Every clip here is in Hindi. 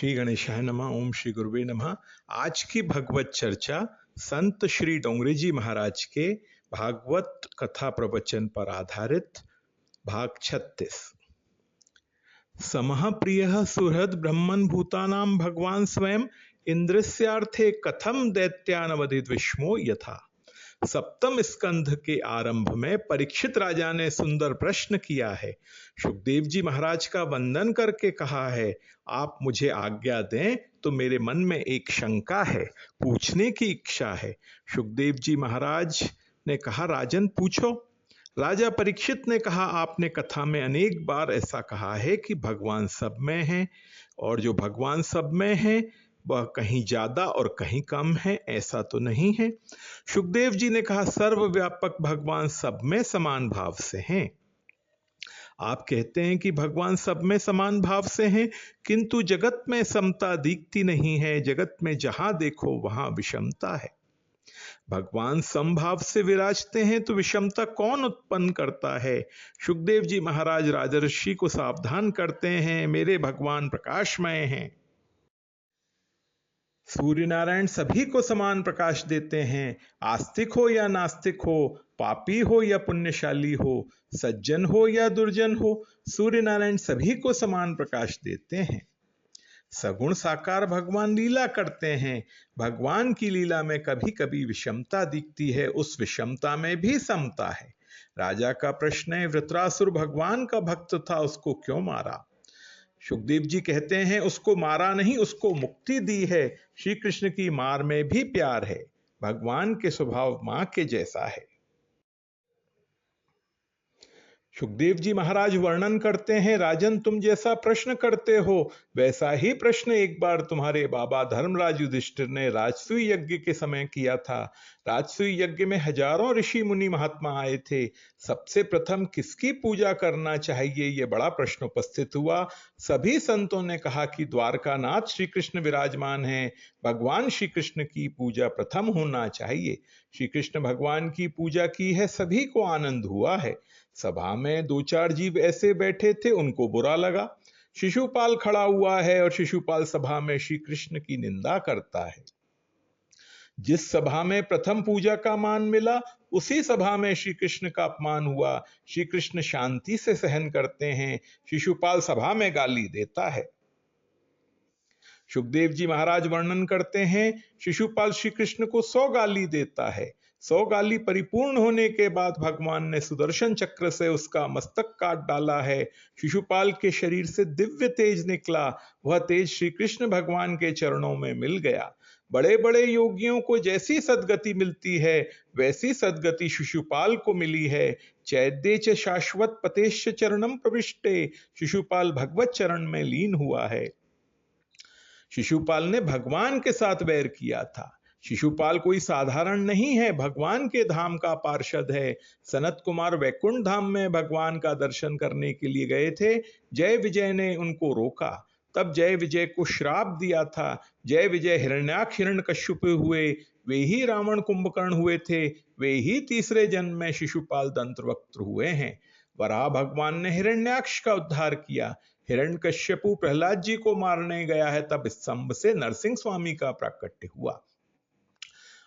श्री गणेशाय नमः। ओम श्री गुरुवे नमः। आज की भगवत चर्चा संत श्री डोंगरे जी महाराज के भागवत कथा प्रवचन पर आधारित भाग 36। समः प्रियः सुहृद ब्रह्मन् भूतानां भगवान स्वयं इंद्रस्यार्थे कथम दैत्यानवधित विष्मो यथा। सप्तम स्कंध के आरंभ में परीक्षित राजा ने सुंदर प्रश्न किया है। सुखदेव जी महाराज का वंदन करके कहा है, आप मुझे आज्ञा दें तो मेरे मन में एक शंका है, पूछने की इच्छा है। सुखदेव जी महाराज ने कहा, राजन पूछो। राजा परीक्षित ने कहा, आपने कथा में अनेक बार ऐसा कहा है कि भगवान सब में हैं, और जो भगवान सब में हैं वह कहीं ज्यादा और कहीं कम है, ऐसा तो नहीं है। सुखदेव जी ने कहा, सर्वव्यापक भगवान सब में समान भाव से हैं। आप कहते हैं कि भगवान सब में समान भाव से हैं, किंतु जगत में समता दिखती नहीं है। जगत में जहां देखो वहां विषमता है। भगवान समभाव से विराजते हैं तो विषमता कौन उत्पन्न करता है। सुखदेव जी महाराज राजर्षि को सावधान करते हैं, मेरे भगवान प्रकाशमय हैं। सूर्य नारायण सभी को समान प्रकाश देते हैं। आस्तिक हो या नास्तिक हो, पापी हो या पुण्यशाली हो, सज्जन हो या दुर्जन हो, सूर्य नारायण सभी को समान प्रकाश देते हैं। सगुण साकार भगवान लीला करते हैं। भगवान की लीला में कभी कभी विषमता दिखती है, उस विषमता में भी समता है। राजा का प्रश्न है, वृत्रासुर भगवान का भक्त था, उसको क्यों मारा। सुखदेव जी कहते हैं, उसको मारा नहीं, उसको मुक्ति दी है। श्री कृष्ण की मार में भी प्यार है। भगवान के स्वभाव मां के जैसा है। सुखदेव जी महाराज वर्णन करते हैं, राजन तुम जैसा प्रश्न करते हो वैसा ही प्रश्न एक बार तुम्हारे बाबा धर्मराज युधिष्ठिर ने राजसूय यज्ञ के समय किया था। राजसूय यज्ञ में हजारों ऋषि मुनि महात्मा आए थे। सबसे प्रथम किसकी पूजा करना चाहिए, यह बड़ा प्रश्न उपस्थित हुआ। सभी संतों ने कहा कि द्वारकानाथ श्री कृष्ण विराजमान हैं, भगवान श्री कृष्ण की पूजा प्रथम होना चाहिए। श्री कृष्ण भगवान की पूजा की है, सभी को आनंद हुआ है। सभा में दो चार जीव ऐसे बैठे थे, उनको बुरा लगा। शिशुपाल खड़ा हुआ है और शिशुपाल सभा में श्री कृष्ण की निंदा करता है। जिस सभा में प्रथम पूजा का मान मिला, उसी सभा में श्री कृष्ण का अपमान हुआ। श्री कृष्ण शांति से सहन करते हैं, शिशुपाल सभा में गाली देता है। सुखदेव जी महाराज वर्णन करते हैं, शिशुपाल श्री कृष्ण को 100 गाली देता है। 100 गाली परिपूर्ण होने के बाद भगवान ने सुदर्शन चक्र से उसका मस्तक काट डाला है। शिशुपाल के शरीर से दिव्य तेज निकला, वह तेज श्री कृष्ण भगवान के चरणों में मिल गया। बड़े बड़े योगियों को जैसी सद्गति मिलती है, वैसी सद्गति शिशुपाल को मिली है। चैद्य च शाश्वत पतेश्च चरणम प्रविष्टे, शिशुपाल भगवत चरण में लीन हुआ है। शिशुपाल ने भगवान के साथ वैर किया था। शिशुपाल कोई साधारण नहीं है, भगवान के धाम का पार्षद है। सनत कुमार वैकुंठ धाम में भगवान का दर्शन करने के लिए गए थे। जय विजय ने उनको रोका, तब जय विजय को श्राप दिया था। जय विजय हिरण्याक्ष हिरण्यकश्यप हुए, वे ही रावण कुंभकर्ण हुए थे, वे ही तीसरे जन्म में शिशुपाल दंत्रवक्त्र हुए हैं। वराह भगवान ने हिरण्याक्ष का उद्धार किया। हिरण्यकश्यपु प्रहलाद जी को मारने गया है, तब स्तंभ से नरसिंह स्वामी का प्राकट्य हुआ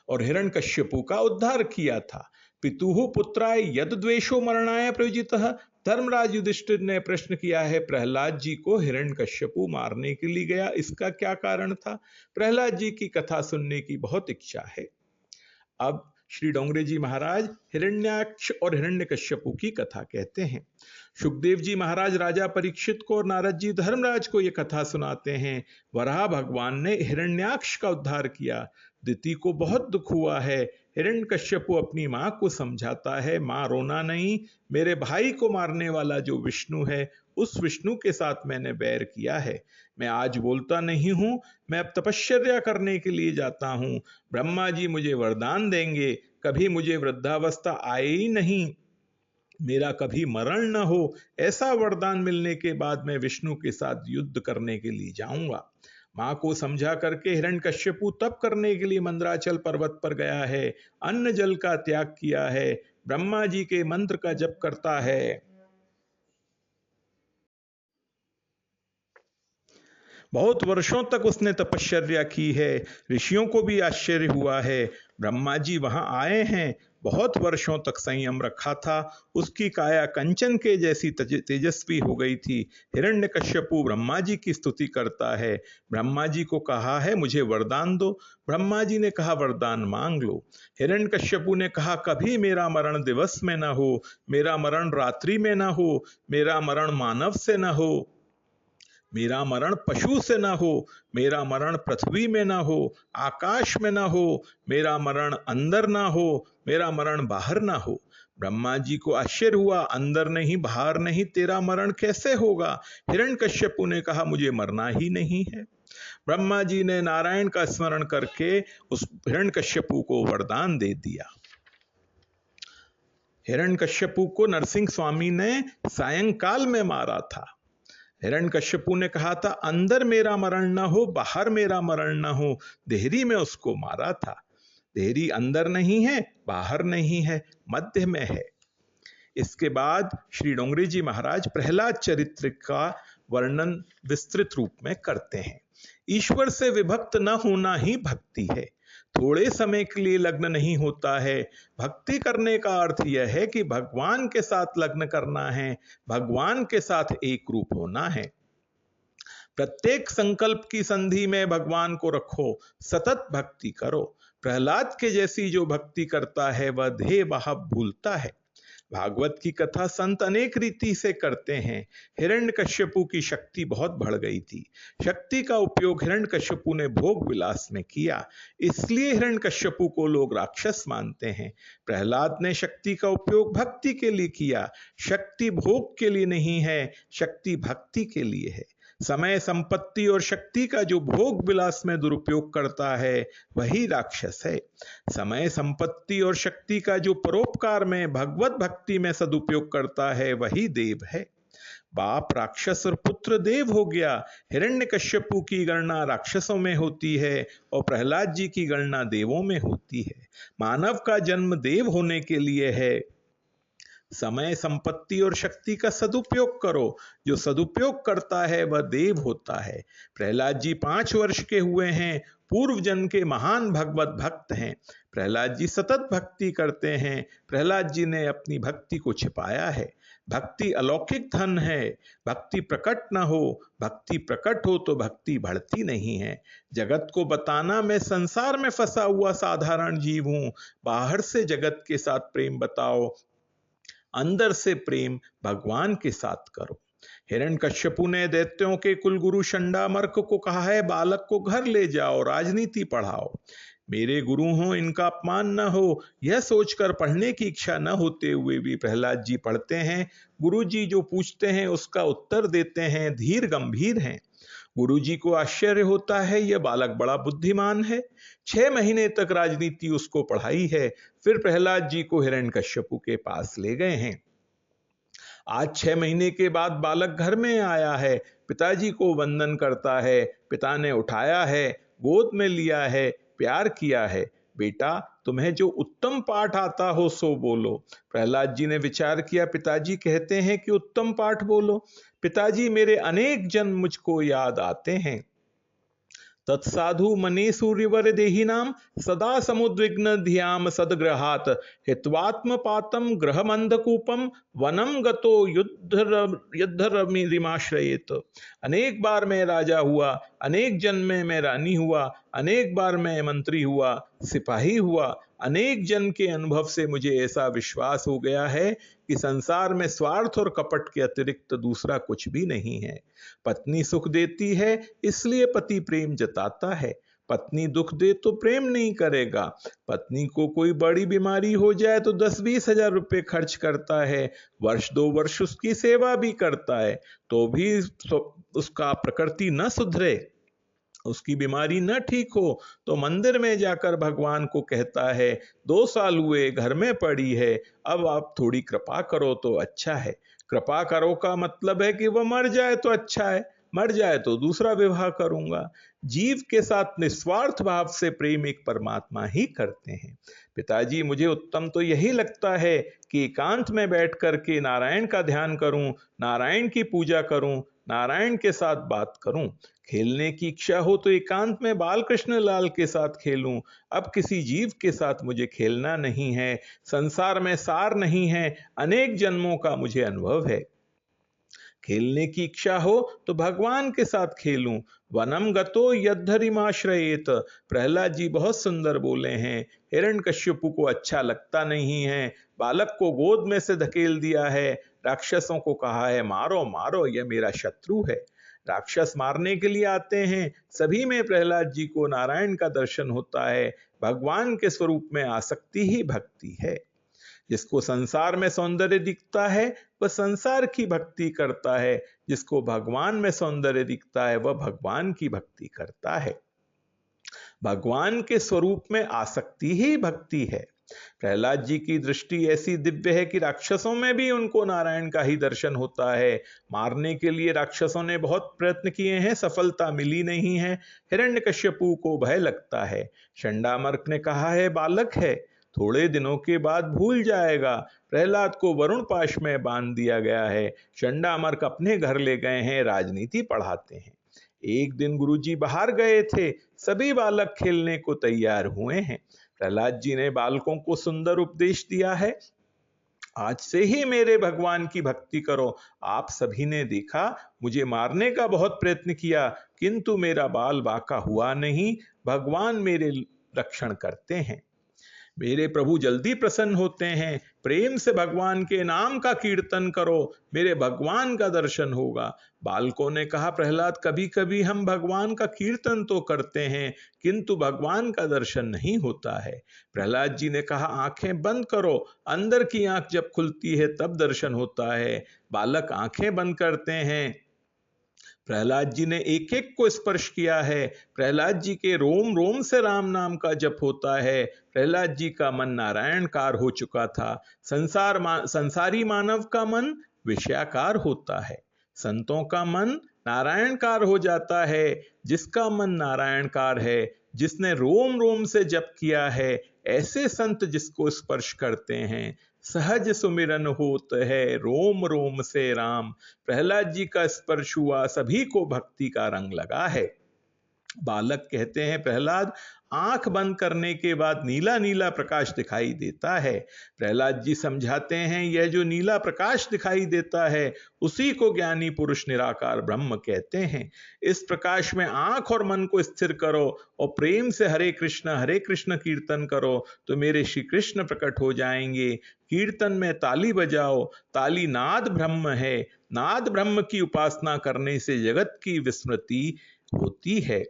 और हिरण्यकश्यपु का उद्धार किया था। पितुः पुत्राय यद द्वेषो मरणाय प्रयोजितः। धर्मराज युधिष्ठिर ने प्रश्न किया है, प्रहलाद जी को हिरण्यकश्यपु मारने के लिए गया, इसका क्या कारण था। प्रहलाद जी की कथा सुनने की बहुत इच्छा है। अब श्री डोंगरे जी महाराज हिरण्याक्ष और हिरण्यकश्यपु की कथा कहते हैं। सुखदेव जी महाराज राजा परीक्षित को और नारद जी धर्मराज को यह कथा सुनाते हैं। वराह भगवान ने हिरण्याक्ष का उद्धार किया। दिति को बहुत दुख हुआ है। हिरण्यकश्यपु अपनी मां को समझाता है, मां रोना नहीं, मेरे भाई को मारने वाला जो विष्णु है, उस विष्णु के साथ मैंने बैर किया है। मैं आज बोलता नहीं हूं, मैं अब तपश्चर्या करने के लिए जाता हूं। ब्रह्मा जी मुझे वरदान देंगे, कभी मुझे वृद्धावस्था आए ही नहीं, मेरा कभी मरण न हो। ऐसा वरदान मिलने के बाद मैं विष्णु के साथ युद्ध करने के लिए जाऊंगा। मां को समझा करके हिरण्यकश्यपु तप करने के लिए मंदराचल पर्वत पर गया है। अन्न जल का त्याग किया है, ब्रह्मा जी के मंत्र का जप करता है। बहुत वर्षों तक उसने तपश्चर्या की है। ऋषियों को भी आश्चर्य हुआ है। ब्रह्मा जी वहां आए हैं, बहुत वर्षों तक संयम रखा था। उसकी काया कंचन के जैसी तेजस्वी हो गई थी। हिरण्यकश्यपु ब्रह्मा जी की स्तुति करता है। ब्रह्मा जी को कहा है मुझे वरदान दो। ब्रह्मा जी ने कहा वरदान मांग लो। हिरण्यकश्यपु ने कहा कभी मेरा मरण दिवस में न हो, मेरा मरण रात्रि में न हो, मेरा मरण मानव से न हो, मेरा मरण पशु से न हो, मेरा मरण पृथ्वी में न हो, आकाश में न हो, मेरा मरण अंदर न हो, मेरा मरण बाहर न हो। ब्रह्मा जी को आश्चर्य हुआ, अंदर नहीं बाहर नहीं, तेरा मरण कैसे होगा? हिरण्यकश्यपु ने कहा मुझे मरना ही नहीं है। ब्रह्मा जी ने नारायण का स्मरण करके उस हिरण्यकश्यपु को वरदान दे दिया। हिरण्यकश्यपु को नरसिंह स्वामी ने सायंकाल में मारा था। हिरण्यकश्यपु ने कहा था अंदर मेरा मरण न हो, बाहर मेरा मरण न हो, देहरी में उसको मारा था। देहरी अंदर नहीं है, बाहर नहीं है, मध्य में है। इसके बाद श्री डोंगरी जी महाराज प्रहलाद चरित्र का वर्णन विस्तृत रूप में करते हैं। ईश्वर से विभक्त न होना ही भक्ति है। थोड़े समय के लिए लग्न नहीं होता है। भक्ति करने का अर्थ यह है कि भगवान के साथ लग्न करना है, भगवान के साथ एक रूप होना है। प्रत्येक संकल्प की संधि में भगवान को रखो, सतत भक्ति करो। प्रहलाद के जैसी जो भक्ति करता है वह देह भाव भूलता है। भागवत की कथा संत अनेक रीति से करते हैं। हिरण्यकश्यपु की शक्ति बहुत बढ़ गई थी। शक्ति का उपयोग हिरण्यकश्यपु ने भोग विलास में किया, इसलिए हिरण्यकश्यपु को लोग राक्षस मानते हैं। प्रहलाद ने शक्ति का उपयोग भक्ति के लिए किया। शक्ति भोग के लिए नहीं है, शक्ति भक्ति के लिए है। समय संपत्ति और शक्ति का जो भोग विलास में दुरुपयोग करता है वही राक्षस है। समय संपत्ति और शक्ति का जो परोपकार में भगवत भक्ति में सदुपयोग करता है वही देव है। बाप राक्षस और पुत्र देव हो गया। हिरण्यकश्यपु की गणना राक्षसों में होती है और प्रहलाद जी की गणना देवों में होती है। मानव का जन्म देव होने के लिए है। समय संपत्ति और शक्ति का सदुपयोग करो। जो सदुपयोग करता है वह देव होता है। प्रहलाद जी 5 वर्ष के हुए हैं, पूर्व जन्म के महान भगवत भक्त हैं। प्रहलाद जी सतत भक्ति करते हैं। प्रहलाद जी ने अपनी भक्ति को छिपाया है। भक्ति अलौकिक धन है। भक्ति प्रकट न हो, भक्ति प्रकट हो तो भक्ति बढ़ती नहीं है। जगत को बताना मैं संसार में फंसा हुआ साधारण जीव हूं। बाहर से जगत के साथ प्रेम बताओ, अंदर से प्रेम भगवान के साथ करो। हिरण्यकश्यपु ने दैत्यों के कुलगुरु शंडामर्क को कहा है बालक को घर ले जाओ, राजनीति पढ़ाओ। मेरे गुरु हो, इनका अपमान न हो, यह सोचकर पढ़ने की इच्छा न होते हुए भी प्रहलाद जी पढ़ते हैं। गुरु जी जो पूछते हैं उसका उत्तर देते हैं, धीर गंभीर हैं। गुरु जी को आश्चर्य होता है यह बालक बड़ा बुद्धिमान है। 6 महीने तक राजनीति उसको पढ़ाई है। फिर प्रहलाद जी को हिरण्यकश्यपु के पास ले गए हैं। आज 6 महीने के बाद बालक घर में आया है, पिताजी को वंदन करता है। पिता ने उठाया है, गोद में लिया है, प्यार किया है। बेटा तुम्हें जो उत्तम पाठ आता हो सो बोलो। प्रहलाद जी ने विचार किया, पिताजी कहते हैं कि उत्तम पाठ बोलो। पिताजी मेरे अनेक जन्म मुझको याद आते हैं। तत्साधु मने सूर्यवर देहिनाम सदा समुद्विग्न ध्याम सदग्रहात हित्वात्म पातम ग्रहमंधकूपम वनम गतो युद्धरमिमाश्रयेत। अनेक बार मैं राजा हुआ, अनेक जन्म में मैं रानी हुआ, अनेक बार मैं मंत्री हुआ, सिपाही हुआ। अनेक जन्म के अनुभव से मुझे ऐसा विश्वास हो गया है कि संसार में स्वार्थ और कपट के अतिरिक्त दूसरा कुछ भी नहीं है। पत्नी सुख देती है इसलिए पति प्रेम जताता है। पत्नी दुख दे तो प्रेम नहीं करेगा। पत्नी को कोई बड़ी बीमारी हो जाए तो 10-20 हजार रुपए खर्च करता है। वर्ष 2 वर्ष उसकी सेवा भी करता है तो भी उसका प्रकृति न सुधरे, उसकी बीमारी न ठीक हो तो मंदिर में जाकर भगवान को कहता है 2 साल हुए घर में पड़ी है, अब आप थोड़ी कृपा करो तो अच्छा है। कृपा करो का मतलब है कि वह मर जाए तो अच्छा है, मर जाए तो दूसरा विवाह करूंगा। जीव के साथ निस्वार्थ भाव से प्रेम एक परमात्मा ही करते हैं। पिताजी मुझे उत्तम तो यही लगता है कि एकांत में बैठ करके नारायण का ध्यान करूं, नारायण की पूजा करूं, नारायण के साथ बात करूं। खेलने की इच्छा हो तो एकांत में बालकृष्ण लाल के साथ खेलूं। अब किसी जीव के साथ मुझे खेलना नहीं है। संसार में सार नहीं है, अनेक जन्मों का मुझे अनुभव है। खेलने की इच्छा हो तो भगवान के साथ खेलूं। वनम गतो यद्धरिमाश्रयेत। प्रहलाद जी बहुत सुंदर बोले हैं। हिरण्यकश्यपु को अच्छा लगता नहीं है, बालक को गोद में से धकेल दिया है, राक्षसों को कहा है मारो मारो, यह मेरा शत्रु है। राक्षस मारने के लिए आते हैं। सभी में प्रहलाद जी को नारायण का दर्शन होता है। भगवान के स्वरूप में आसक्ति ही भक्ति है। जिसको संसार में सौंदर्य दिखता है वह संसार की भक्ति करता है, जिसको भगवान में सौंदर्य दिखता है वह भगवान की भक्ति करता है। भगवान के स्वरूप में आसक्ति ही भक्ति है। प्रहलाद जी की दृष्टि ऐसी दिव्य है कि राक्षसों में भी उनको नारायण का ही दर्शन होता है। मारने के लिए राक्षसों ने बहुत प्रयत्न किए हैं, सफलता मिली नहीं है। हिरण्यकश्यपु को भय लगता है। चंडामर्क ने कहा है बालक है, थोड़े दिनों के बाद भूल जाएगा। प्रहलाद को वरुण पाश में बांध दिया गया है। चंडामर्क अपने घर ले गए हैं, राजनीति पढ़ाते हैं। एक दिन गुरुजी बाहर गए थे, सभी बालक खेलने को तैयार हुए हैं। प्रहलाद जी ने बालकों को सुंदर उपदेश दिया है। आज से ही मेरे भगवान की भक्ति करो। आप सभी ने देखा, मुझे मारने का बहुत प्रयत्न किया, किंतु मेरा बाल बांका हुआ नहीं। भगवान मेरे रक्षण करते हैं। मेरे प्रभु जल्दी प्रसन्न होते हैं। प्रेम से भगवान के नाम का कीर्तन करो, मेरे भगवान का दर्शन होगा। बालकों ने कहा प्रहलाद, कभी कभी हम भगवान का कीर्तन तो करते हैं, किंतु भगवान का दर्शन नहीं होता है। प्रहलाद जी ने कहा आंखें बंद करो, अंदर की आंख जब खुलती है तब दर्शन होता है। बालक आंखें बंद करते हैं। प्रहलाद जी ने एक एक को स्पर्श किया है। प्रहलाद जी के रोम रोम से राम नाम का जप होता है। प्रहलाद जी का मन नारायणकार हो चुका था। संसारी मानव का मन विषयाकार होता है, संतों का मन नारायणकार हो जाता है। जिसका मन नारायणकार है, जिसने रोम रोम से जप किया है, ऐसे संत जिसको स्पर्श करते हैं, सहज सुमिरन होत है रोम रोम से राम। प्रहलाद जी का स्पर्श हुआ, सभी को भक्ति का रंग लगा है। बालक कहते हैं प्रहलाद, आंख बंद करने के बाद नीला नीला प्रकाश दिखाई देता है। प्रहलाद जी समझाते हैं यह जो नीला प्रकाश दिखाई देता है उसी को ज्ञानी पुरुष निराकार ब्रह्म कहते हैं। इस प्रकाश में आंख और मन को स्थिर करो और प्रेम से हरे कृष्ण कीर्तन करो तो मेरे श्री कृष्ण प्रकट हो जाएंगे। कीर्तन में ताली बजाओ, ताली नाद ब्रह्म है। नाद ब्रह्म की उपासना करने से जगत की विस्मृति होती है।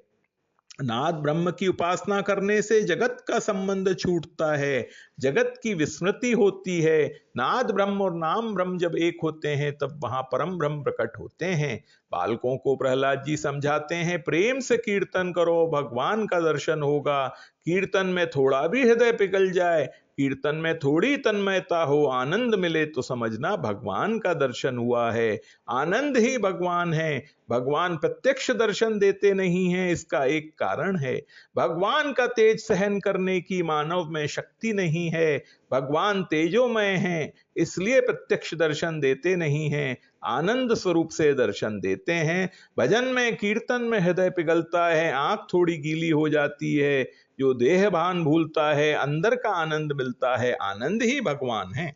नाद ब्रह्म की उपासना करने से जगत का संबंध छूटता है, जगत की विस्मृति होती है। नाद ब्रह्म और नाम ब्रह्म जब एक होते हैं तब वहां परम ब्रह्म प्रकट होते हैं। बालकों को प्रहलाद जी समझाते हैं प्रेम से कीर्तन करो, भगवान का दर्शन होगा। कीर्तन में थोड़ा भी हृदय पिघल जाए, कीर्तन में थोड़ी तन्मयता हो, आनंद मिले तो समझना भगवान का दर्शन हुआ है। आनंद ही भगवान है। भगवान प्रत्यक्ष दर्शन देते नहीं हैं, इसका एक कारण है, भगवान का तेज सहन करने की मानव में शक्ति नहीं है। भगवान तेजोमय हैं, इसलिए प्रत्यक्ष दर्शन देते नहीं हैं, आनंद स्वरूप से दर्शन देते हैं। भजन में कीर्तन में हृदय पिघलता है, आंख थोड़ी गीली हो जाती है, जो देह भान भूलता है, अंदर का आनंद मिलता है, आनंद ही भगवान है।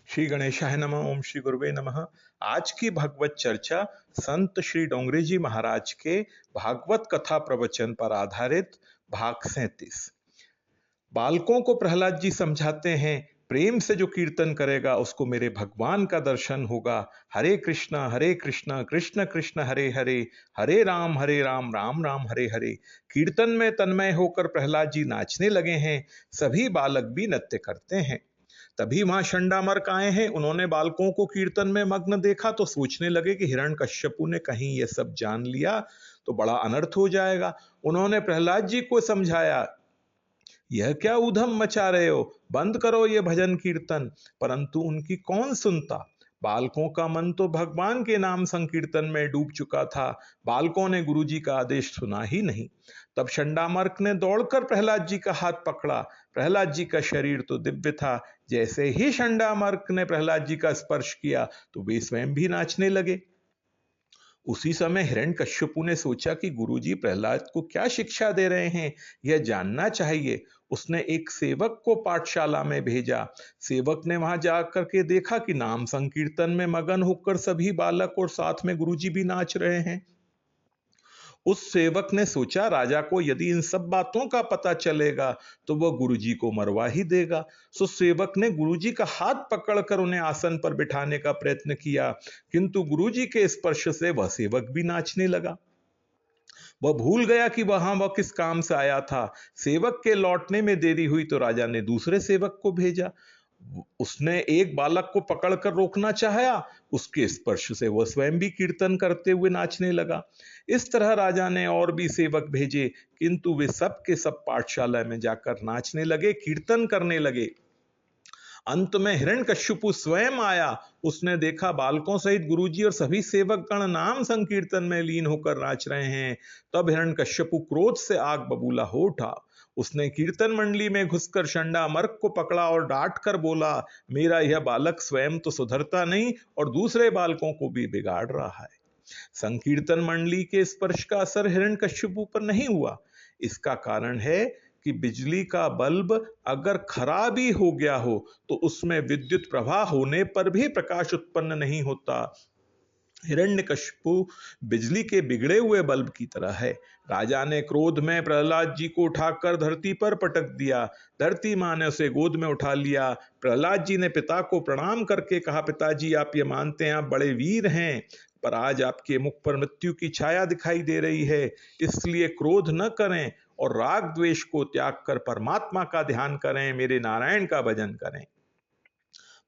श्री गणेशाय नमः। ओम श्री गुरुवे नमः। आज की भगवत चर्चा संत श्री डोंगरे जी महाराज के भागवत कथा प्रवचन पर आधारित भाग 37। बालकों को प्रहलाद जी समझाते हैं प्रेम से जो कीर्तन करेगा उसको मेरे भगवान का दर्शन होगा। हरे कृष्णा कृष्ण कृष्ण हरे हरे, हरे राम राम राम हरे हरे। कीर्तन में तन्मय होकर प्रहलाद जी नाचने लगे हैं। सभी बालक भी नृत्य करते हैं। तभी वहां चंडामर्क आए हैं। उन्होंने बालकों को कीर्तन में मग्न देखा तो सोचने लगे कि हिरण्यकश्यपु ने कहीं ये सब जान लिया तो बड़ा अनर्थ हो जाएगा। उन्होंने प्रहलाद जी को समझाया, यह क्या उधम मचा रहे हो, बंद करो ये भजन कीर्तन। परंतु उनकी कौन सुनता। बालकों का मन तो भगवान के नाम संकीर्तन में डूब चुका था। बालकों ने गुरुजी का आदेश सुना ही नहीं। तब शंडामर्क ने दौड़कर प्रहलाद जी का हाथ पकड़ा। प्रहलाद जी का शरीर तो दिव्य था। जैसे ही शंडामर्क ने प्रहलाद जी का स्पर्श किया तो वे स्वयं भी नाचने लगे। उसी समय हिरण्यकश्यपु ने सोचा कि गुरुजी प्रहलाद को क्या शिक्षा दे रहे हैं, यह जानना चाहिए। उसने एक सेवक को पाठशाला में भेजा। सेवक ने वहां जाकर के देखा कि नाम संकीर्तन में मगन होकर सभी बालक और साथ में गुरुजी भी नाच रहे हैं। उस सेवक ने सोचा राजा को यदि इन सब बातों का पता चलेगा तो वह गुरुजी को मरवा ही देगा। सो सेवक ने गुरुजी का हाथ पकड़कर उन्हें आसन पर बिठाने का प्रयत्न किया, किंतु गुरुजी के स्पर्श से वह सेवक भी नाचने लगा। वह भूल गया कि वहां वह किस काम से आया था। सेवक के लौटने में देरी हुई तो राजा ने दूसरे सेवक को भेजा। उसने एक बालक को पकड़कर रोकना चाहा। उसके स्पर्श से वह स्वयं भी कीर्तन करते हुए नाचने लगा। इस तरह राजा ने और भी सेवक भेजे, किंतु वे सब के सब पाठशाला में जाकर नाचने लगे, कीर्तन करने लगे। अंत में हिरण्यकश्यपु स्वयं आया। उसने देखा बालकों सहित गुरुजी और सभी सेवक गण नाम संकीर्तन में लीन होकर नाच रहे हैं। तब हिरण्यकश्यपु क्रोध से आग बबूला हो उठा। उसने कीर्तन मंडली में घुसकर शंडामर्क को पकड़ा और डांट कर बोला, मेरा यह बालक स्वयं तो सुधरता नहीं और दूसरे बालकों को भी बिगाड़ रहा है। संकीर्तन मंडली के स्पर्श का असर हिरण्यकश्यपु पर नहीं हुआ। इसका कारण है कि बिजली का बल्ब अगर खराब ही हो गया हो तो उसमें विद्युत प्रवाह होने पर भी प्रकाश उत्पन्न नहीं होता। हिरण्यकश्यपु बिजली के बिगड़े हुए बल्ब की तरह है। राजा ने क्रोध में प्रहलाद जी को उठाकर धरती पर पटक दिया। धरती माँ ने उसे गोद में उठा लिया। प्रहलाद जी ने पिता को प्रणाम करके कहा, पिताजी आप ये मानते हैं आप बड़े वीर हैं, पर आज आपके मुख पर मृत्यु की छाया दिखाई दे रही है, इसलिए क्रोध न करें और राग द्वेष को त्याग कर परमात्मा का ध्यान करें, मेरे नारायण का भजन करें।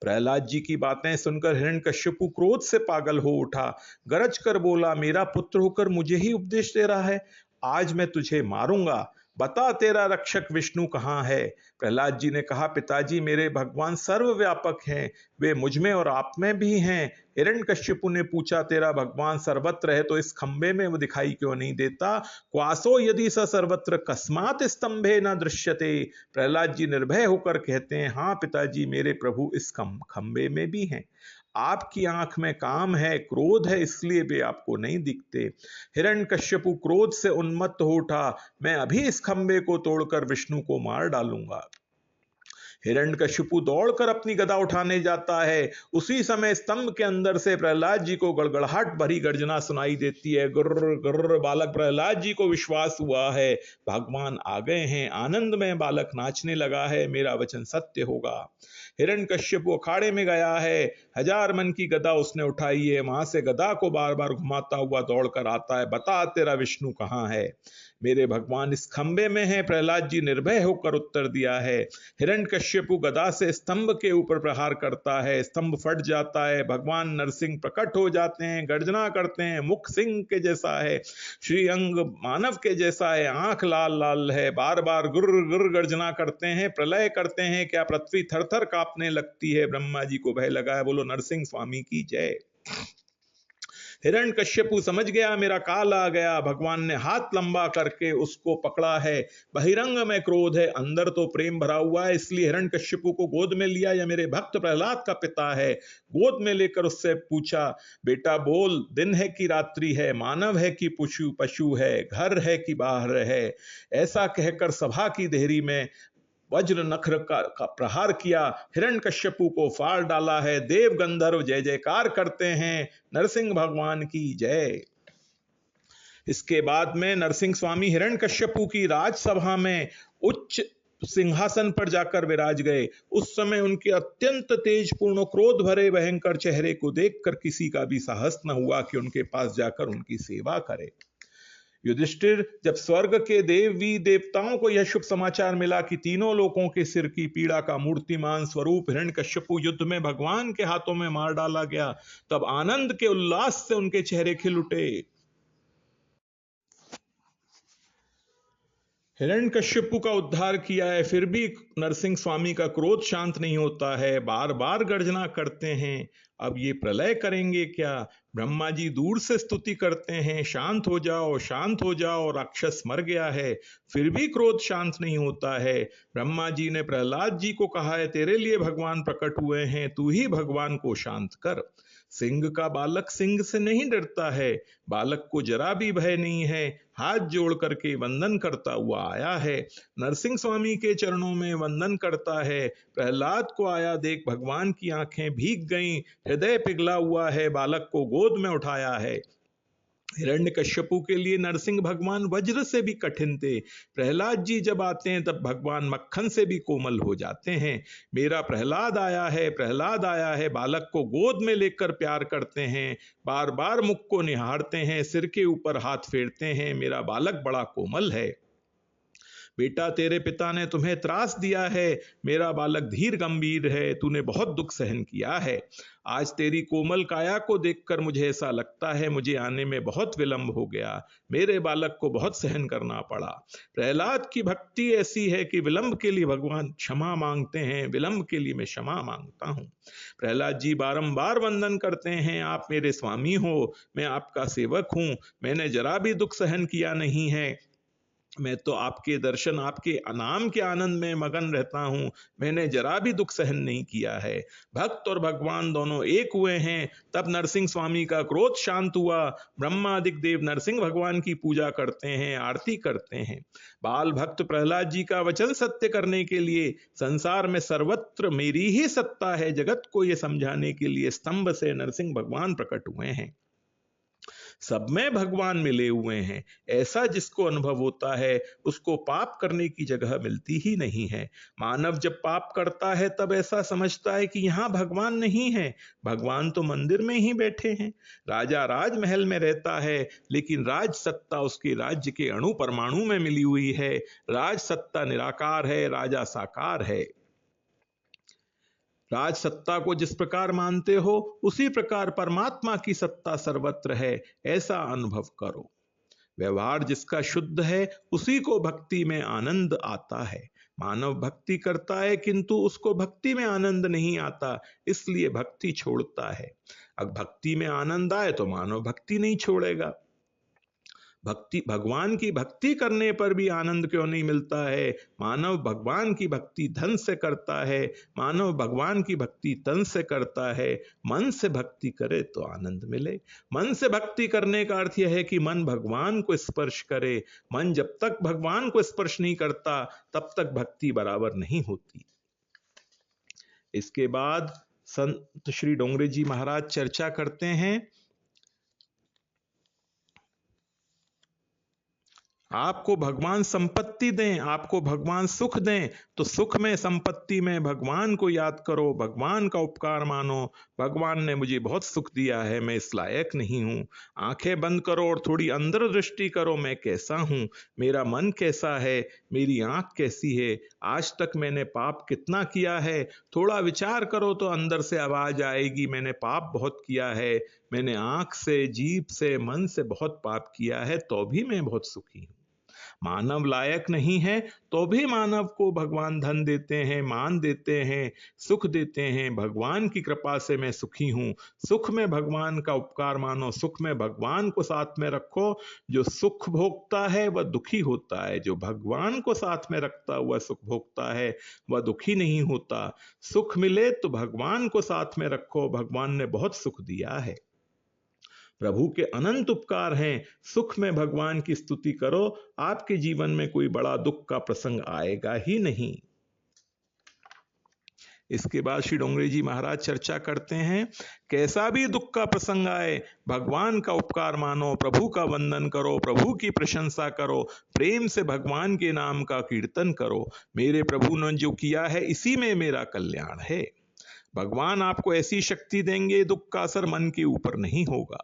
प्रहलाद जी की बातें सुनकर हिरण्यकश्यपु क्रोध से पागल हो उठा। गरज कर बोला, मेरा पुत्र होकर मुझे ही उपदेश दे रहा है, आज मैं तुझे मारूंगा, बता तेरा रक्षक विष्णु कहाँ है। प्रहलाद जी ने कहा, पिताजी मेरे भगवान सर्वव्यापक हैं, वे मुझ में और आप में भी हैं। हिरण्यकश्यपु ने पूछा, तेरा भगवान सर्वत्र है तो इस खंबे में वो दिखाई क्यों नहीं देता? क्वासो यदि स सर्वत्र कस्मात स्तंभे न दृश्यते। प्रहलाद जी निर्भय होकर कहते हैं, हाँ पिताजी मेरे प्रभु इस खंबे में भी हैं। आपकी आंख में काम है, क्रोध है, इसलिए वे आपको नहीं दिखते। हिरण्यकश्यपु क्रोध से उन्मत्त हो उठा, मैं अभी इस खंबे को तोड़कर विष्णु को मार डालूंगा। हिरण्यकश्यपु दौड़कर अपनी गदा उठाने जाता है। उसी समय स्तंभ के अंदर से प्रहलाद जी को गड़गड़ाहट भरी गर्जना सुनाई देती है। गुर्र गुर्र। बालक प्रहलाद जी को विश्वास हुआ है भगवान आ गए हैं। आनंद में बालक नाचने लगा है, मेरा वचन सत्य होगा। हिरण्यकश्यपु अखाड़े में गया है। 1000 मन की गदा उसने उठाई है। वहां से गदा को बार बार घुमाता हुआ दौड़कर आता है, बता तेरा विष्णु कहाँ है? मेरे भगवान इस खंबे में है, प्रहलाद जी निर्भय होकर उत्तर दिया है। हिरण्यकश्यपु गदा से स्तंभ के ऊपर प्रहार करता है, स्तंभ फट जाता है। भगवान नरसिंह प्रकट हो जाते हैं, गर्जना करते हैं। मुख सिंह के जैसा है, श्रीअंग मानव के जैसा है, आंख लाल लाल है, बार बार गुर्र गुर्र गर्जना करते हैं, प्रलय करते हैं। क्या पृथ्वी थर थर कांपने लगती है। ब्रह्मा जी को भय लगा है। बोलो नरसिंह स्वामी की जय। हिरण्यकश्यपु समझ गया मेरा काल आ गया। भगवान ने हाथ लंबा करके उसको पकड़ा है। बहिरंग में क्रोध है, अंदर तो प्रेम भरा हुआ है, इसलिए हिरण्यकश्यपु को गोद में लिया। यह मेरे भक्त प्रहलाद का पिता है। गोद में लेकर उससे पूछा, बेटा बोल, दिन है कि रात्रि है, मानव है कि पशु है, घर है कि बाहर है? ऐसा कहकर सभा की देहरी में वज्र नखर का प्रहार किया, हिरण्यकश्यपु को फाड़ डाला है। देव गंधर्व जय जयकार करते हैं, नरसिंह भगवान की जय। इसके बाद में नरसिंह स्वामी हिरण्यकश्यपु की राजसभा में उच्च सिंहासन पर जाकर विराज गए। उस समय उनके अत्यंत तेजपूर्ण क्रोध भरे भयंकर चेहरे को देखकर किसी का भी साहस न हुआ कि उनके पास जाकर उनकी सेवा करे। युधिष्ठिर, जब स्वर्ग के देवी देवताओं को यह शुभ समाचार मिला कि तीनों लोकों के सिर की पीड़ा का मूर्तिमान स्वरूप हिरण्यकश्यपु युद्ध में भगवान के हाथों में मार डाला गया, तब आनंद के उल्लास से उनके चेहरे खिल उठे। हिरण्यकश्यपु का उद्धार किया है, फिर भी नरसिंह स्वामी का क्रोध शांत नहीं होता है, बार बार गर्जना करते हैं। अब ये प्रलय करेंगे क्या? ब्रह्मा जी दूर से स्तुति करते हैं, शांत हो जाओ, शांत हो जाओ, राक्षस मर गया है। फिर भी क्रोध शांत नहीं होता है। ब्रह्मा जी ने प्रहलाद जी को कहा है, तेरे लिए भगवान प्रकट हुए हैं, तू ही भगवान को शांत कर। सिंह का बालक सिंह से नहीं डरता है, बालक को जरा भी भय नहीं है, हाथ जोड़ करके वंदन करता हुआ आया है, नरसिंह स्वामी के चरणों में वंदन करता है। प्रहलाद को आया देख भगवान की आंखें भीग गईं, हृदय पिघला हुआ है, बालक को गोद में उठाया है। हिरण्यकश्यपु के लिए नरसिंह भगवान वज्र से भी कठिन थे। प्रहलाद जी जब आते हैं तब भगवान मक्खन से भी कोमल हो जाते हैं। मेरा प्रहलाद आया है, प्रहलाद आया है, बालक को गोद में लेकर प्यार करते हैं, बार बार मुख को निहारते हैं, सिर के ऊपर हाथ फेरते हैं। मेरा बालक बड़ा कोमल है। बेटा तेरे पिता ने तुम्हें त्रास दिया है, मेरा बालक धीर गंभीर है, तूने बहुत दुख सहन किया है। आज तेरी कोमल काया को देखकर मुझे ऐसा लगता है मुझे आने में बहुत विलंब हो गया, मेरे बालक को बहुत सहन करना पड़ा। प्रहलाद की भक्ति ऐसी है कि विलंब के लिए भगवान क्षमा मांगते हैं, विलंब के लिए मैं क्षमा मांगता हूँ। प्रहलाद जी बारंबार वंदन करते हैं, आप मेरे स्वामी हो, मैं आपका सेवक हूँ, मैंने जरा भी दुख सहन किया नहीं है, मैं तो आपके दर्शन, आपके नाम के आनंद में मगन रहता हूं, मैंने जरा भी दुख सहन नहीं किया है। भक्त और भगवान दोनों एक हुए हैं। तब नरसिंह स्वामी का क्रोध शांत हुआ। ब्रह्मादिक देव नरसिंह भगवान की पूजा करते हैं, आरती करते हैं। बाल भक्त प्रहलाद जी का वचन सत्य करने के लिए संसार में सर्वत्र मेरी ही सत्ता है, जगत को यह समझाने के लिए स्तंभ से नरसिंह भगवान प्रकट हुए हैं। सब में भगवान मिले हुए हैं, ऐसा जिसको अनुभव होता है उसको पाप करने की जगह मिलती ही नहीं है। मानव जब पाप करता है तब ऐसा समझता है कि यहां भगवान नहीं है, भगवान तो मंदिर में ही बैठे हैं। राजा राजमहल में रहता है लेकिन राज सत्ता उसके राज्य के अणु परमाणु में मिली हुई है। राज सत्ता निराकार है, राजा साकार है। राज सत्ता को जिस प्रकार मानते हो उसी प्रकार परमात्मा की सत्ता सर्वत्र है, ऐसा अनुभव करो। व्यवहार जिसका शुद्ध है उसी को भक्ति में आनंद आता है। मानव भक्ति करता है किंतु उसको भक्ति में आनंद नहीं आता, इसलिए भक्ति छोड़ता है। अब भक्ति में आनंद आए तो मानव भक्ति नहीं छोड़ेगा। भक्ति, भगवान की भक्ति करने पर भी आनंद क्यों नहीं मिलता है? मानव भगवान की भक्ति धन से करता है, मानव भगवान की भक्ति तन से करता है। मन से भक्ति करे तो आनंद मिले। मन से भक्ति करने का अर्थ यह है कि मन भगवान को स्पर्श करे। मन जब तक भगवान को स्पर्श नहीं करता तब तक भक्ति बराबर नहीं होती। इसके बाद संत श्री डोंगरे जी महाराज चर्चा करते हैं, आपको भगवान संपत्ति दें, आपको भगवान सुख दें तो सुख में, संपत्ति में भगवान को याद करो, भगवान का उपकार मानो। भगवान ने मुझे बहुत सुख दिया है, मैं इस लायक नहीं हूं। आंखें बंद करो और थोड़ी अंदर दृष्टि करो, मैं कैसा हूं, मेरा मन कैसा है, मेरी आंख कैसी है, आज तक मैंने पाप कितना किया है। थोड़ा विचार करो तो अंदर से आवाज आएगी, मैंने पाप बहुत किया है, मैंने आंख से, जीभ से, मन से बहुत पाप किया है, तो भी मैं बहुत सुखी हूं। मानव लायक नहीं है तो भी मानव को भगवान धन देते हैं, मान देते हैं, सुख देते हैं। भगवान की कृपा से मैं सुखी हूं। सुख में भगवान का उपकार मानो, सुख में भगवान को साथ में रखो। जो सुख भोगता है वह दुखी होता है, जो भगवान को साथ में रखता हुआ सुख भोगता है वह दुखी नहीं होता। सुख मिले तो भगवान को साथ में रखो, भगवान ने बहुत सुख दिया है, प्रभु के अनंत उपकार हैं। सुख में भगवान की स्तुति करो, आपके जीवन में कोई बड़ा दुख का प्रसंग आएगा ही नहीं। इसके बाद श्री डोंगरे जी महाराज चर्चा करते हैं, कैसा भी दुख का प्रसंग आए भगवान का उपकार मानो, प्रभु का वंदन करो, प्रभु की प्रशंसा करो, प्रेम से भगवान के नाम का कीर्तन करो। मेरे प्रभु ने जो किया है इसी में मेरा कल्याण है। भगवान आपको ऐसी शक्ति देंगे, दुख का असर मन के ऊपर नहीं होगा।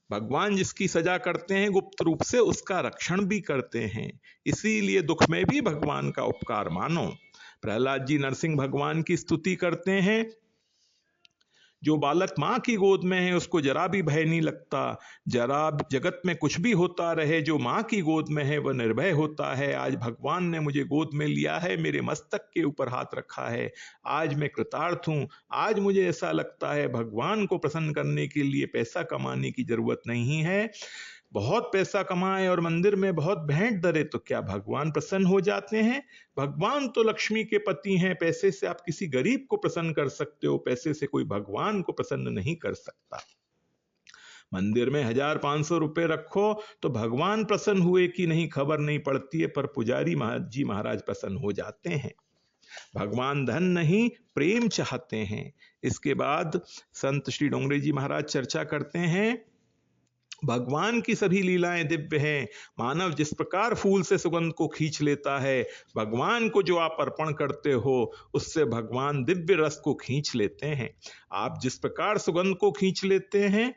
भगवान जिसकी सजा करते हैं गुप्त रूप से उसका रक्षण भी करते हैं, इसीलिए दुख में भी भगवान का उपकार मानो। प्रहलाद जी नरसिंह भगवान की स्तुति करते हैं, जो बालक माँ की गोद में है उसको जरा भी भय नहीं लगता। जरा जगत में कुछ भी होता रहे, जो माँ की गोद में है वह निर्भय होता है। आज भगवान ने मुझे गोद में लिया है, मेरे मस्तक के ऊपर हाथ रखा है, आज मैं कृतार्थ हूँ। आज मुझे ऐसा लगता है भगवान को प्रसन्न करने के लिए पैसा कमाने की जरूरत नहीं है। बहुत पैसा कमाए और मंदिर में बहुत भेंट धरे तो क्या भगवान प्रसन्न हो जाते हैं? भगवान तो लक्ष्मी के पति हैं। पैसे से आप किसी गरीब को प्रसन्न कर सकते हो, पैसे से कोई भगवान को प्रसन्न नहीं कर सकता। मंदिर में 1,000-500 रुपए रखो तो भगवान प्रसन्न हुए कि नहीं खबर नहीं पड़ती है, पर पुजारी जी महाराज प्रसन्न हो जाते हैं। भगवान धन नहीं प्रेम चाहते हैं। इसके बाद संत श्री डोंगरे जी महाराज चर्चा करते हैं, भगवान की सभी लीलाएं दिव्य हैं। मानव जिस प्रकार फूल से सुगंध को खींच लेता है, भगवान को जो आप अर्पण करते हो उससे भगवान दिव्य रस को खींच लेते हैं। आप जिस प्रकार सुगंध को खींच लेते हैं,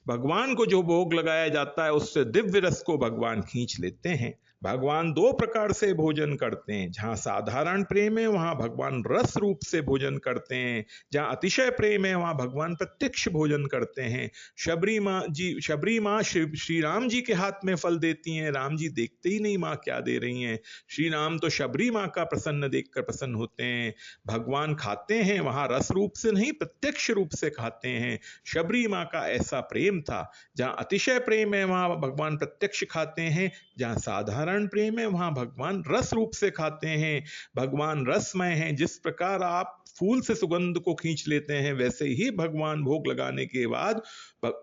भगवान को जो भोग लगाया जाता है उससे दिव्य रस को भगवान खींच लेते हैं। भगवान दो प्रकार से भोजन करते हैं। जहां साधारण प्रेम है वहां भगवान रस रूप से भोजन करते हैं। जहां अतिशय प्रेम है वहां भगवान प्रत्यक्ष भोजन करते हैं। शबरी माँ श्री राम जी के हाथ में फल देती हैं। राम जी देखते ही नहीं माँ क्या दे रही हैं। श्री राम तो शबरी माँ का प्रसन्न देखकर प्रसन्न होते हैं। भगवान खाते हैं वहां रस रूप से नहीं, प्रत्यक्ष रूप से खाते हैं। शबरी माँ का ऐसा प्रेम था। जहां अतिशय प्रेम है वहां भगवान प्रत्यक्ष खाते हैं। जहां साधारण प्रेम है वहां भगवान रस रूप से खाते हैं। भगवान रसमय हैं। जिस प्रकार आप फूल से सुगंध को खींच लेते हैं, वैसे ही भगवान भोग लगाने के बाद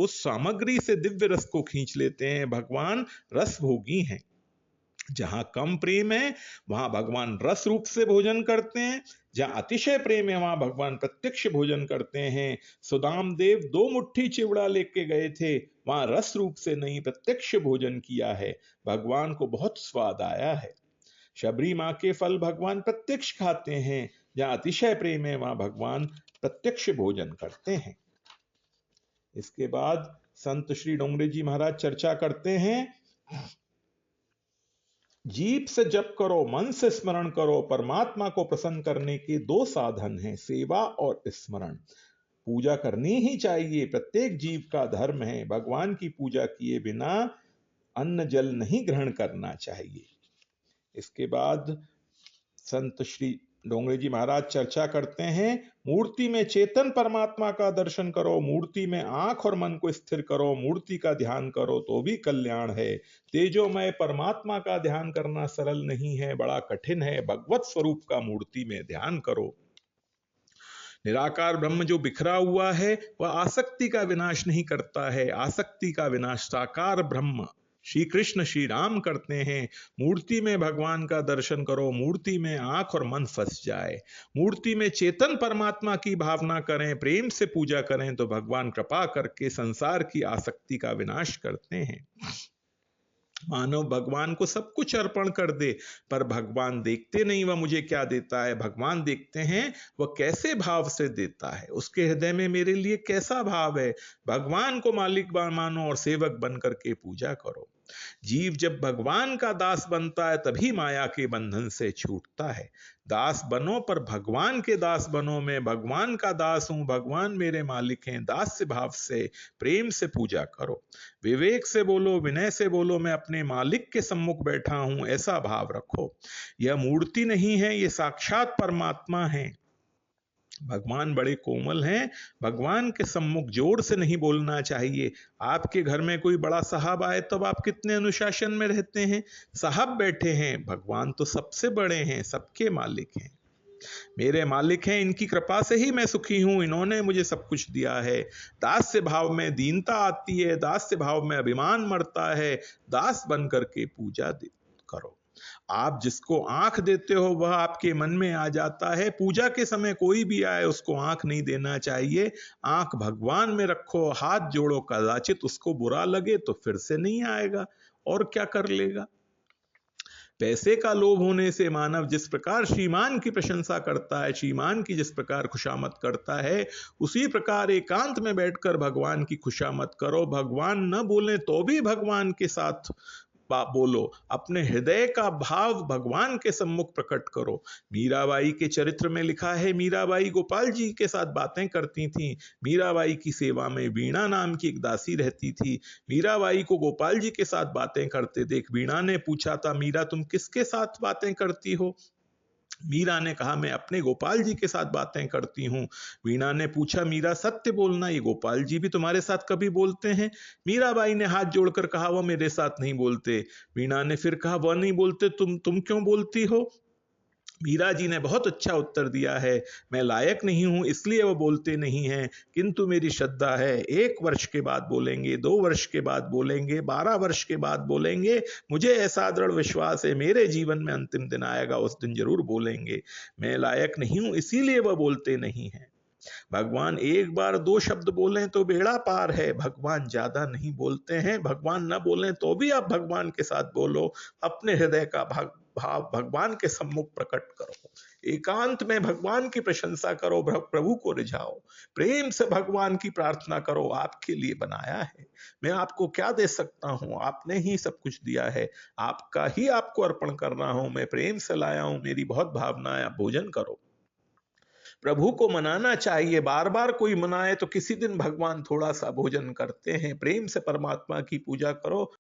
उस सामग्री से दिव्य रस को खींच लेते हैं। भगवान रस भोगी हैं। जहां कम प्रेम है वहां भगवान रस रूप से भोजन करते हैं। जहां अतिशय प्रेम है वहां भगवान प्रत्यक्ष भोजन करते हैं। सुदाम देव 2 मुट्ठी चिवड़ा लेके गए थे, वहां रस रूप से नहीं प्रत्यक्ष भोजन किया है। भगवान को बहुत स्वाद आया है। शबरी माँ के फल भगवान प्रत्यक्ष खाते हैं। जहां अतिशय प्रेम है वहां भगवान प्रत्यक्ष भोजन करते हैं। इसके बाद संत श्री डोंगरे जी महाराज चर्चा करते हैं, जीभ से जप करो, मन से स्मरण करो। परमात्मा को प्रसन्न करने के 2 साधन हैं, सेवा और स्मरण। पूजा करनी ही चाहिए, प्रत्येक जीव का धर्म है। भगवान की पूजा किए बिना अन्न जल नहीं ग्रहण करना चाहिए। इसके बाद संत श्री डोंगरे जी महाराज चर्चा करते हैं, मूर्ति में चेतन परमात्मा का दर्शन करो, मूर्ति में आंख और मन को स्थिर करो, मूर्ति का ध्यान करो तो भी कल्याण है। तेजोमय परमात्मा का ध्यान करना सरल नहीं है, बड़ा कठिन है। भगवत स्वरूप का मूर्ति में ध्यान करो। निराकार ब्रह्म जो बिखरा हुआ है वह आसक्ति का विनाश नहीं करता है, आसक्ति का विनाश साकार ब्रह्म श्री कृष्ण श्री राम करते हैं। मूर्ति में भगवान का दर्शन करो, मूर्ति में आंख और मन फंस जाए। मूर्ति में चेतन परमात्मा की भावना करें, प्रेम से पूजा करें तो भगवान कृपा करके संसार की आसक्ति का विनाश करते हैं। मानव भगवान को सब कुछ अर्पण कर दे, पर भगवान देखते नहीं वह मुझे क्या देता है। भगवान देखते हैं वह कैसे भाव से देता है, उसके हृदय में मेरे लिए कैसा भाव है। भगवान को मालिक मानो और सेवक बन करके पूजा करो। जीव जब भगवान का दास बनता है तभी माया के बंधन से छूटता है। दास बनो पर भगवान के दास बनो। मैं भगवान का दास हूं, भगवान मेरे मालिक हैं। दास भाव से प्रेम से पूजा करो। विवेक से बोलो, विनय से बोलो, मैं अपने मालिक के सम्मुख बैठा हूं, ऐसा भाव रखो। यह मूर्ति नहीं है, ये साक्षात परमात्मा है। भगवान बड़े कोमल हैं। भगवान के सम्मुख जोर से नहीं बोलना चाहिए। आपके घर में कोई बड़ा साहब आए तब आप कितने अनुशासन में रहते हैं। साहब बैठे हैं, भगवान तो सबसे बड़े हैं, सबके मालिक हैं। मेरे मालिक हैं, इनकी कृपा से ही मैं सुखी हूं, इन्होंने मुझे सब कुछ दिया है। दास्य भाव में दीनता आती है, दास्य भाव में अभिमान मरता है। दास बन करके पूजा करो। आप जिसको आंख देते हो वह आपके मन में आ जाता है। पूजा के समय कोई भी आए उसको आंख नहीं देना चाहिए। आंख भगवान में रखो, हाथ जोड़ो, कदाचित उसको बुरा लगे तो फिर से नहीं आएगा और क्या कर लेगा। पैसे का लोभ होने से मानव जिस प्रकार श्रीमान की प्रशंसा करता है, श्रीमान की जिस प्रकार खुशामद करता है, उसी प्रकार एकांत में बैठकर भगवान की खुशामद करो। भगवान न बोले तो भी भगवान के साथ बोलो, अपने हृदय का भाव भगवान के सम्मुख प्रकट करो। मीराबाई के चरित्र में लिखा है, मीराबाई गोपाल जी के साथ बातें करती थीं। मीराबाई की सेवा में वीणा नाम की एक दासी रहती थी। मीराबाई को गोपाल जी के साथ बातें करते देख वीणा ने पूछा था, मीरा तुम किसके साथ बातें करती हो? मीरा ने कहा, मैं अपने गोपाल जी के साथ बातें करती हूँ। वीणा ने पूछा, मीरा सत्य बोलना, ये गोपाल जी भी तुम्हारे साथ कभी बोलते हैं? मीराबाई ने हाथ जोड़कर कहा, वह मेरे साथ नहीं बोलते। वीणा ने फिर कहा, वह नहीं बोलते, तुम क्यों बोलती हो? मीरा जी ने बहुत अच्छा उत्तर दिया है, मैं लायक नहीं हूं इसलिए वो बोलते नहीं हैं, किंतु मेरी श्रद्धा है, 1 वर्ष के बाद बोलेंगे, 2 वर्ष के बाद बोलेंगे, 12 वर्ष के बाद बोलेंगे। मुझे ऐसा दृढ़ विश्वास है, मेरे जीवन में अंतिम दिन आएगा, उस दिन जरूर बोलेंगे। मैं लायक नहीं हूं इसीलिए वह बोलते नहीं हैं। भगवान 1 बार 2 शब्द बोलें तो बेड़ा पार है, भगवान ज्यादा नहीं बोलते हैं। भगवान न बोलें तो भी आप भगवान के साथ बोलो, अपने हृदय का भाव भगवान के सम्मुख प्रकट करो, एकांत में भगवान की प्रशंसा करो, प्रभु को रिझाओ, प्रेम से भगवान की प्रार्थना करो। आपके लिए बनाया है, मैं आपको क्या दे सकता हूं? आपने ही सब कुछ दिया है, आपका ही आपको अर्पण कर रहा हूं, मैं प्रेम से लाया हूं, मेरी बहुत भावना है, आप भोजन करो। प्रभु को मनाना चाहिए, बार बार कोई मनाए तो किसी दिन भगवान थोड़ा सा भोजन करते हैं। प्रेम से परमात्मा की पूजा करो,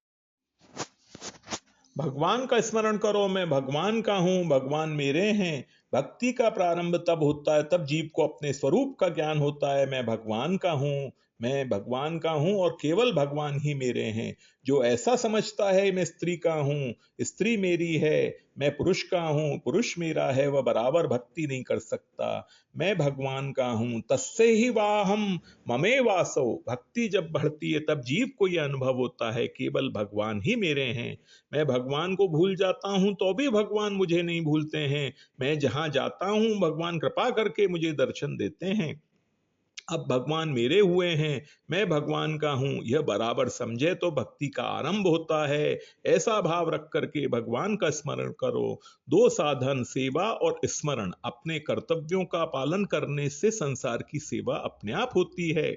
भगवान का स्मरण करो, मैं भगवान का हूं, भगवान मेरे हैं। भक्ति का प्रारंभ तब होता है, तब जीव को अपने स्वरूप का ज्ञान होता है, मैं भगवान का हूं, मैं भगवान का हूं और केवल भगवान ही मेरे हैं। जो ऐसा समझता है मैं स्त्री का हूं, स्त्री मेरी है, मैं पुरुष का हूं, पुरुष मेरा है, वह बराबर भक्ति नहीं कर सकता। मैं भगवान का हूं, तस्से ही वाहम ममे वासो। भक्ति जब बढ़ती है तब जीव को यह अनुभव होता है, केवल भगवान ही मेरे हैं। मैं भगवान को भूल जाता हूं तो भी भगवान मुझे नहीं भूलते हैं। मैं जहां जाता हूं भगवान कृपा करके मुझे दर्शन देते हैं। अब भगवान मेरे हुए हैं, मैं भगवान का हूं, यह बराबर समझे तो भक्ति का आरंभ होता है। ऐसा भाव रख करके भगवान का स्मरण करो। 2 साधन, सेवा और स्मरण। अपने कर्तव्यों का पालन करने से संसार की सेवा अपने आप होती है।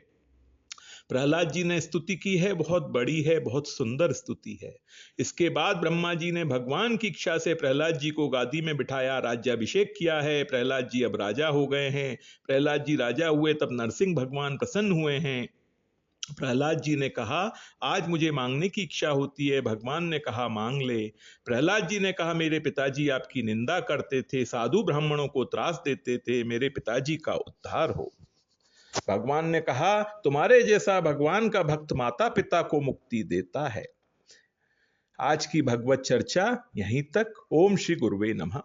प्रहलाद जी ने स्तुति की है, बहुत बड़ी है, बहुत सुंदर स्तुति है। इसके बाद ब्रह्मा जी ने भगवान की इच्छा से प्रहलाद जी को गादी में बिठाया, राज्याभिषेक किया है। प्रहलाद जी अब राजा हो गए हैं। प्रहलाद जी राजा हुए तब नरसिंह भगवान प्रसन्न हुए हैं। प्रहलाद जी ने कहा, आज मुझे मांगने की इच्छा होती है। भगवान ने कहा, मांग ले। प्रहलाद जी ने कहा, मेरे पिताजी आपकी निंदा करते थे, साधु ब्राह्मणों को त्रास देते थे, मेरे पिताजी का उद्धार हो। भगवान ने कहा, तुम्हारे जैसा भगवान का भक्त माता पिता को मुक्ति देता है। आज की भगवत चर्चा यहीं तक। ओम श्री गुरुवे नमः।